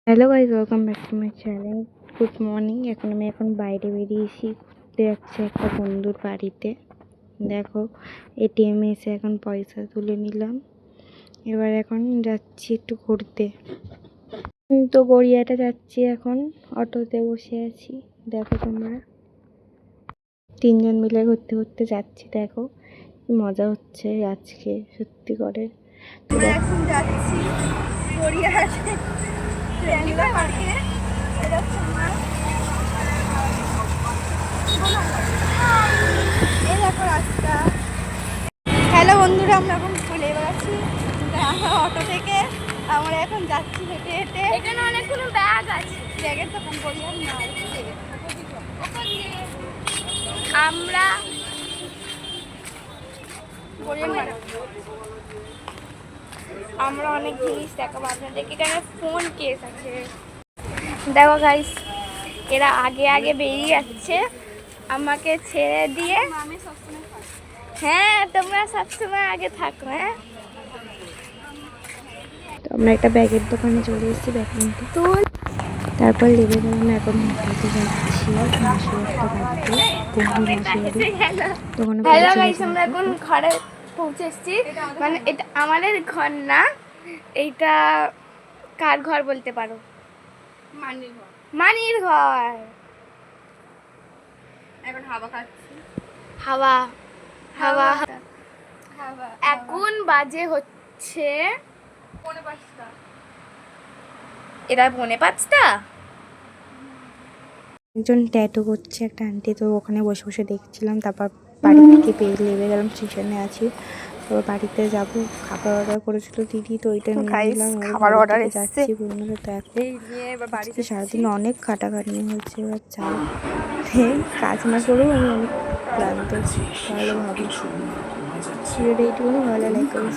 Hello guys, welcome back to my channel. Good morning. এখন বাইরে বেরিয়েছি, ঘুরতে যাচ্ছি একটা বন্ধুর বাড়িতে। দেখো, এটিএমে এসে এখন পয়সা তুলে নিলাম। এখন যাচ্ছি একটু ঘুরতে। তো গড়িয়াটা যাচ্ছি, এখন অটোতে বসে আছি। দেখো তোমরা, তিনজন মিলে ঘুরতে ঘুরতে যাচ্ছি। দেখো কি মজা হচ্ছে আজকে, সত্যি করে। তো এখন যাচ্ছি গড়িয়াহাটে। হ্যালো বন্ধুরা, আমরা এখন চলে বেড়াচ্ছি অটো থেকে। আমরা এখন যাচ্ছি হেঁটে হেঁটে। এখানে অনেকগুলো ব্যাগ আছে। ব্যাগের তো গড়িয়ার না, আমরা আমরা অনেক জিনিস দেখাবো আপনাদের। এখানে ফোন কেস আছে, দেখো গাইস। এরা আগে আগে বেরিয়ে যাচ্ছে আমাকে ছেড়ে দিয়ে। হ্যাঁ, তোমরা সবসময় আগে থাকো। হ্যাঁ, তো আমরা একটা ব্যাগের দোকানে চলে এসেছি, ব্যাগ কিনতে। তো তারপর লেগে গেলাম, এখন হেঁটে যাচ্ছি মাসির একটা বাড়িতে, বন্ধু মাসির দোকানে। হ্যালো গাইস, আমরা এখন ঘরে পৌঁছে এসেছি। মানে এটা আমাদের ঘর না, এইটা কার ঘর বলতে পারো? মানির ঘর। এখন হাওয়া খাচ্ছি, হাওয়া হাওয়া। এখন বাজে হচ্ছে এরা 5:45। একজন ট্যাটু করছে একটা আন্টি, তো ওখানে বসে বসে দেখছিলাম। তারপর বাড়ি থেকে পেয়ে লেগে গেলাম, স্টেশনে আছি। তো বাড়িতে যাব, খাবার অর্ডার করেছিল দিদি, তো ওইটা নিয়ে নিলাম। খাবার অর্ডার যাচ্ছি বন্ধুরা। তো এখন সারাদিন অনেক খাটাখাটনি হয়েছে, এবার চাই কাজ না করেও আমি অনেক ক্লান্ত। তাহলে ভাবি ভিডিওটা এইটুকুনি, ভালো লাইক করে